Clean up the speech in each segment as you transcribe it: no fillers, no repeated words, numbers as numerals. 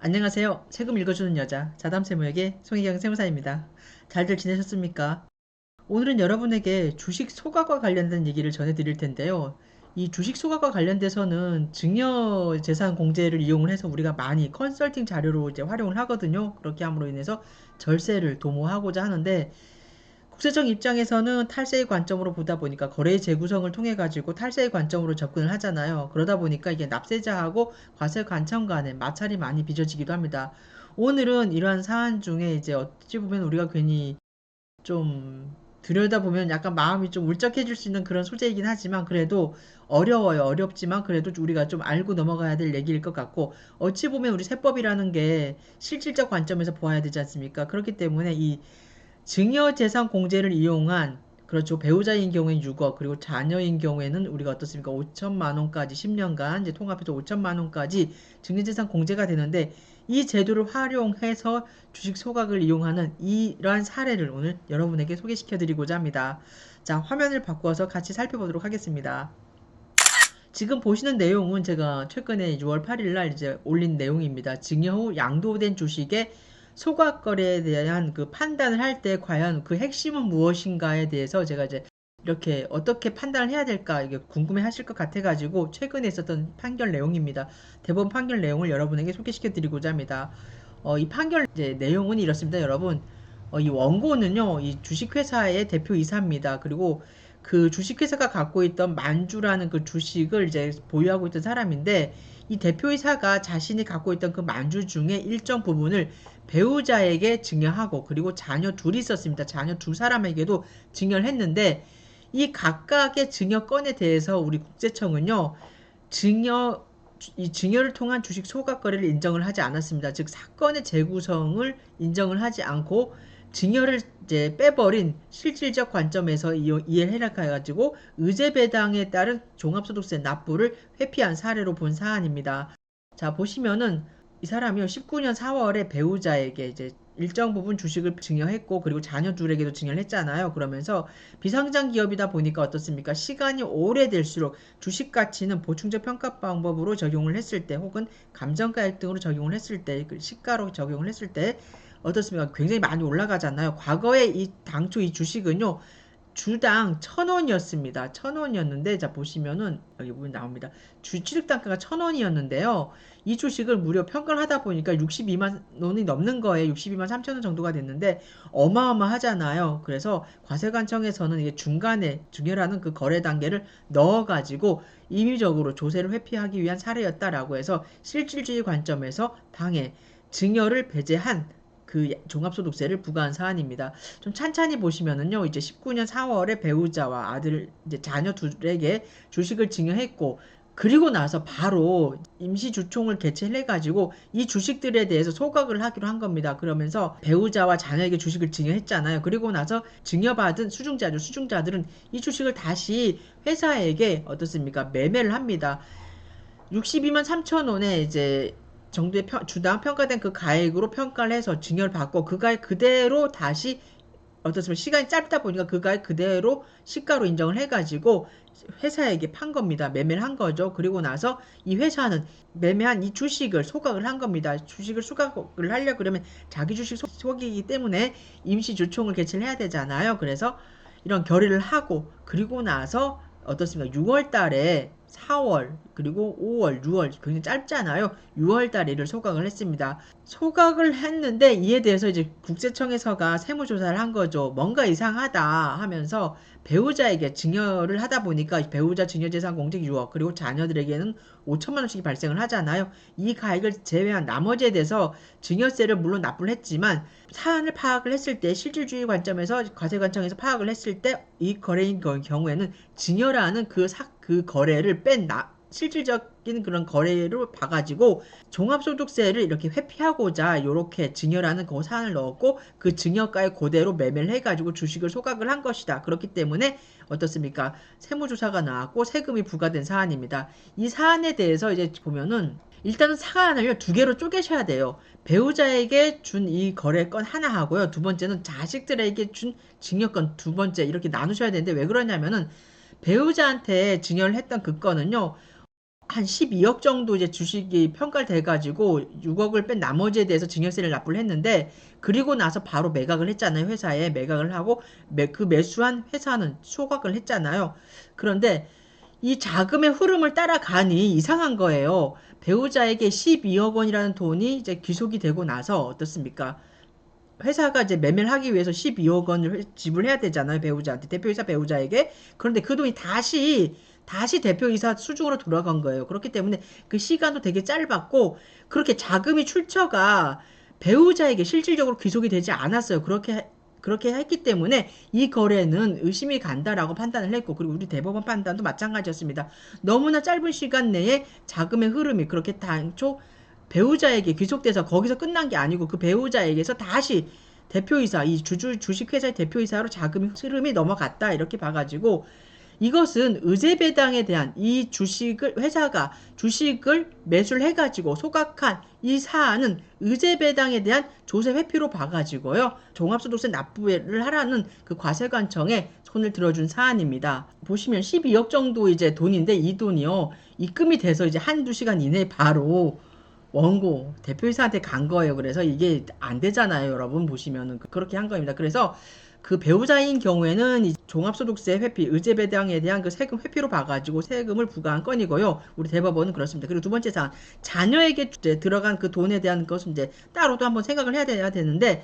안녕하세요. 세금 읽어주는 여자 자담세무에게 송혜경 세무사입니다. 잘들 지내셨습니까? 오늘은 여러분에게 주식 소각과 관련된 얘기를 전해드릴 텐데요. 이 주식 소각과 관련돼서는 증여재산 공제를 이용을 해서 우리가 많이 컨설팅 자료로 이제 활용을 하거든요. 그렇게 함으로 인해서 절세를 도모하고자 하는데 국세청 입장에서는 탈세의 관점으로 보다 보니까 거래 재구성을 통해 가지고 탈세의 관점으로 접근을 하잖아요. 그러다 보니까 이게 납세자하고 과세 관청 간에 마찰이 많이 빚어지기도 합니다. 오늘은 이러한 사안 중에 이제 어찌 보면 우리가 괜히 좀 들여다보면 약간 마음이 좀 울적해질 수 있는 그런 소재이긴 하지만 그래도 어려워요. 어렵지만 그래도 우리가 좀 알고 넘어가야 될 얘기일 것 같고 어찌 보면 우리 세법이라는 게 실질적 관점에서 보아야 되지 않습니까? 그렇기 때문에 이 증여재산 공제를 이용한 그렇죠. 배우자인 경우에 6억 그리고 자녀인 경우에는 우리가 어떻습니까? 5천만 원까지 10년간 이제 통합해서 5천만 원까지 증여재산 공제가 되는데 이 제도를 활용해서 주식 소각을 이용하는 이러한 사례를 오늘 여러분에게 소개시켜 드리고자 합니다. 자, 화면을 바꿔서 같이 살펴보도록 하겠습니다. 지금 보시는 내용은 제가 최근에 6월 8일 날 이제 올린 내용입니다. 증여 후 양도된 주식의 소각 거래에 대한 그 판단을 할 때 과연 그 핵심은 무엇인가에 대해서 제가 이제 이렇게 어떻게 판단을 해야 될까 이게 궁금해 하실 것 같아 가지고 최근에 있었던 판결 내용입니다. 대법원 판결 내용을 여러분에게 소개시켜 드리고자 합니다. 이 판결 이제 내용은 이렇습니다, 여러분. 이 원고는요, 이 주식회사의 대표이사입니다. 그리고 그 주식회사가 갖고 있던 만주라는 그 주식을 이제 보유하고 있던 사람인데, 이 대표이사가 자신이 갖고 있던 그 만주 중에 일정 부분을 배우자에게 증여하고, 그리고 자녀 둘이 있었습니다. 자녀 두 사람에게도 증여를 했는데, 이 각각의 증여건에 대해서 우리 국세청은요, 증여 이 증여를 통한 주식 소각 거래를 인정을 하지 않았습니다. 즉 사건의 재구성을 인정을 하지 않고 증여를 이제 빼버린 실질적 관점에서 이해를 해가지고 의제 배당에 따른 종합소득세 납부를 회피한 사례로 본 사안입니다. 자, 보시면은 이 사람이요 19년 4월에 배우자에게 이제 일정 부분 주식을 증여했고 그리고 자녀 둘에게도 증여를 했잖아요. 그러면서 비상장 기업이다 보니까 어떻습니까? 시간이 오래될수록 주식 가치는 보충적 평가 방법으로 적용을 했을 때 혹은 감정가액 등으로 적용을 했을 때 그 시가로 적용을 했을 때 어떻습니까? 굉장히 많이 올라가잖아요. 과거에 이 당초 이 주식은요. 주당 1,000원이었습니다. 1,000원이었는데 자 보시면은 여기 보면 나옵니다. 주취득 단가가 1,000원이었는데요. 이 주식을 무려 평가를 하다 보니까 62만 원이 넘는 거에 62만 3천 원 정도가 됐는데 어마어마하잖아요. 그래서 과세관청에서는 이게 중간에 중요라는 그 거래 단계를 넣어가지고 임의적으로 조세를 회피하기 위한 사례였다라고 해서 실질주의 관점에서 당해 증여를 배제한 그 종합소득세를 부과한 사안입니다. 좀 찬찬히 보시면은요, 이제 19년 4월에 배우자와 아들, 이제 자녀 둘에게 주식을 증여했고, 그리고 나서 바로 임시주총을 개최를 해가지고 이 주식들에 대해서 소각을 하기로 한 겁니다. 그러면서 배우자와 자녀에게 주식을 증여했잖아요. 그리고 나서 증여받은 수중자들은 이 주식을 다시 회사에게 어떻습니까? 매매를 합니다. 62만 3천 원에 이제 정도의 주당 평가된 그 가액으로 평가를 해서 증여를 받고 그 가액 그대로 다시 어떻습니까? 시간이 짧다 보니까 그 가액 그대로 시가로 인정을 해가지고 회사에게 판 겁니다. 매매를 한 거죠. 그리고 나서 이 회사는 매매한 이 주식을 소각을 한 겁니다. 주식을 소각을 하려 그러면 자기 주식 소각이기 때문에 임시 주총을 개최를 해야 되잖아요. 그래서 이런 결의를 하고 그리고 나서 어떻습니까? 6월 달에 4월 그리고 5월 6월 굉장히 짧잖아요. 6월 달에 이를 소각을 했습니다. 소각을 했는데 이에 대해서 이제 국세청에서가 세무조사를 한 거죠. 뭔가 이상하다 하면서 배우자에게 증여를 하다 보니까 배우자 증여재산 공제 6억 그리고 자녀들에게는 5천만 원씩이 발생을 하잖아요. 이 가액을 제외한 나머지에 대해서 증여세를 물론 납부를 했지만 사안을 파악을 했을 때 실질주의 관점에서 과세관청에서 파악을 했을 때 이 거래인 경우에는 증여라는 그 거래를 뺀 실질적인 그런 거래로 봐가지고 종합소득세를 이렇게 회피하고자 이렇게 증여라는 그 사안을 넣었고 그 증여가에 그대로 매매를 해가지고 주식을 소각을 한 것이다. 그렇기 때문에 어떻습니까? 세무조사가 나왔고 세금이 부과된 사안입니다. 이 사안에 대해서 이제 보면은 일단은 사안을 두 개로 쪼개셔야 돼요. 배우자에게 준 이 거래건 하나 하고요. 두 번째는 자식들에게 준 증여건 두 번째 이렇게 나누셔야 되는데 왜 그러냐면은 배우자한테 증여를 했던 그 건은요. 한 12억 정도 이제 주식이 평가돼 가지고 6억을 뺀 나머지에 대해서 증여세를 납부를 했는데, 그리고 나서 바로 매각을 했잖아요. 회사에 매각을 하고 그 매수한 회사는 소각을 했잖아요. 그런데 이 자금의 흐름을 따라가니 이상한 거예요. 배우자에게 12억 원이라는 돈이 이제 귀속이 되고 나서 어떻습니까? 회사가 이제 매매를 하기 위해서 12억 원을 지불해야 되잖아요. 배우자한테. 대표이사 배우자에게. 그런데 그 돈이 다시 대표이사 수중으로 돌아간 거예요. 그렇기 때문에 그 시간도 되게 짧았고, 그렇게 자금이 출처가 배우자에게 실질적으로 귀속이 되지 않았어요. 그렇게 했기 때문에 이 거래는 의심이 간다라고 판단을 했고, 그리고 우리 대법원 판단도 마찬가지였습니다. 너무나 짧은 시간 내에 자금의 흐름이 그렇게 당초 배우자에게 귀속돼서 거기서 끝난 게 아니고, 그 배우자에게서 다시 대표이사, 이 주식회사의 대표이사로 자금의 흐름이 넘어갔다, 이렇게 봐가지고 이것은 의제배당에 대한, 이 회사가 주식을 매수를 해가지고 소각한 이 사안은 의제배당에 대한 조세 회피로 봐가지고요, 종합소득세 납부를 하라는 그 과세관청에 손을 들어준 사안입니다. 보시면 12억 정도 이제 돈인데, 이 돈이요, 입금이 돼서 이제 한두 시간 이내에 바로 원고 대표이사한테 간 거예요. 그래서 이게 안 되잖아요, 여러분. 보시면은 그렇게 한 겁니다. 그래서 그 배우자인 경우에는 이 종합소득세 회피, 의제배당에 대한 그 세금 회피로 봐가지고 세금을 부과한 건이고요. 우리 대법원은 그렇습니다. 그리고 두 번째 사안, 자녀에게 들어간 그 돈에 대한 것은 이제 따로도 한번 생각을 해야 되는데,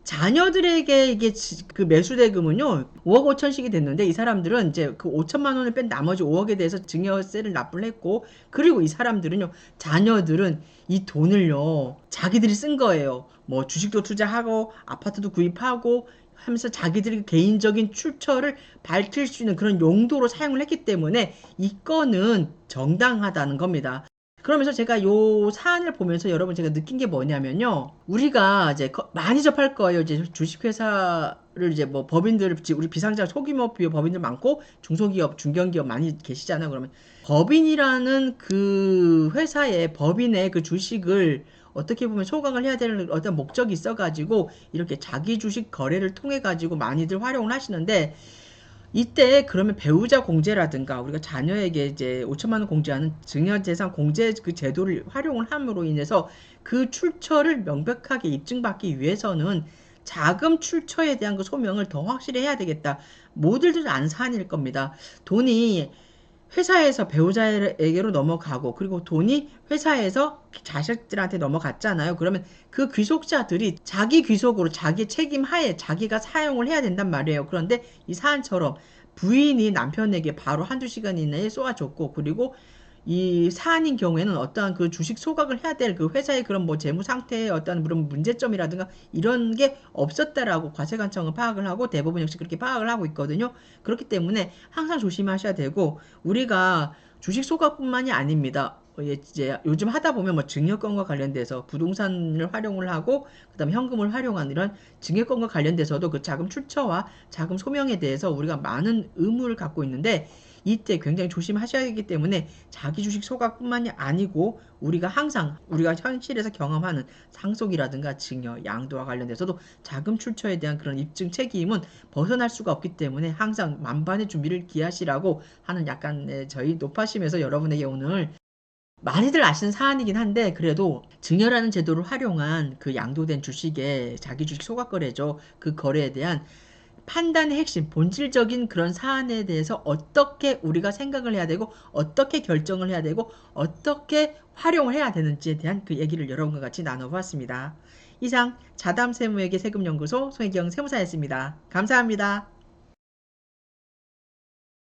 자녀들에게 이게 그 매수대금은요 5억 5천씩이 됐는데, 이 사람들은 이제 그 5천만 원을 뺀 나머지 5억에 대해서 증여세를 납부를 했고, 그리고 이 사람들은요, 자녀들은 이 돈을요 자기들이 쓴 거예요. 뭐 주식도 투자하고 아파트도 구입하고 하면서 자기들이 개인적인 출처를 밝힐 수 있는 그런 용도로 사용을 했기 때문에 이 건은 정당하다는 겁니다. 그러면서 제가 요 사안을 보면서 여러분 제가 느낀 게 뭐냐면요, 우리가 이제 많이 접할 거예요. 이제 주식회사를 이제 뭐 법인들, 우리 비상장 소규모 법인들 많고 중소기업 중견기업 많이 계시잖아요. 그러면 법인이라는 그 회사의 법인의 그 주식을 어떻게 보면 소각을 해야 되는 어떤 목적이 있어가지고 이렇게 자기 주식 거래를 통해가지고 많이들 활용을 하시는데, 이때 그러면 배우자 공제라든가 우리가 자녀에게 이제 5천만 원 공제하는 증여재산 공제 그 제도를 활용을 함으로 인해서 그 출처를 명백하게 입증받기 위해서는 자금 출처에 대한 그 소명을 더 확실히 해야 되겠다. 모두들 안 사안일 겁니다. 돈이 회사에서 배우자에게로 넘어가고, 그리고 돈이 회사에서 자식들한테 넘어갔잖아요. 그러면 그 귀속자들이 자기 귀속으로 자기 책임 하에 자기가 사용을 해야 된단 말이에요. 그런데 이 사안처럼 부인이 남편에게 바로 한두 시간 이내에 쏘아줬고, 그리고 이 사안인 경우에는 어떠한 그 주식 소각을 해야 될 그 회사의 그런 뭐 재무 상태의 어떤 그런 문제점이라든가 이런 게 없었다라고 과세관청은 파악을 하고, 대법원 역시 그렇게 파악을 하고 있거든요. 그렇기 때문에 항상 조심하셔야 되고, 우리가 주식 소각뿐만이 아닙니다. 이제 요즘 하다 보면 뭐 증여권과 관련돼서 부동산을 활용을 하고, 그다음에 현금을 활용한 이런 증여권과 관련돼서도 그 자금 출처와 자금 소명에 대해서 우리가 많은 의무를 갖고 있는데, 이때 굉장히 조심하셔야 하기 때문에 자기 주식 소각뿐만이 아니고 우리가 항상 우리가 현실에서 경험하는 상속이라든가 증여, 양도와 관련돼서도 자금 출처에 대한 그런 입증 책임은 벗어날 수가 없기 때문에 항상 만반의 준비를 기하시라고 하는, 약간 저희 높아심에서 여러분에게 오늘 많이들 아시는 사안이긴 한데, 그래도 증여라는 제도를 활용한 그 양도된 주식의 자기 주식 소각 거래죠. 그 거래에 대한 판단의 핵심, 본질적인 그런 사안에 대해서 어떻게 우리가 생각을 해야 되고, 어떻게 결정을 해야 되고, 어떻게 활용을 해야 되는지에 대한 그 얘기를 여러분과 같이 나눠보았습니다. 이상 자담세무에게 세금연구소 송혜경 세무사였습니다. 감사합니다.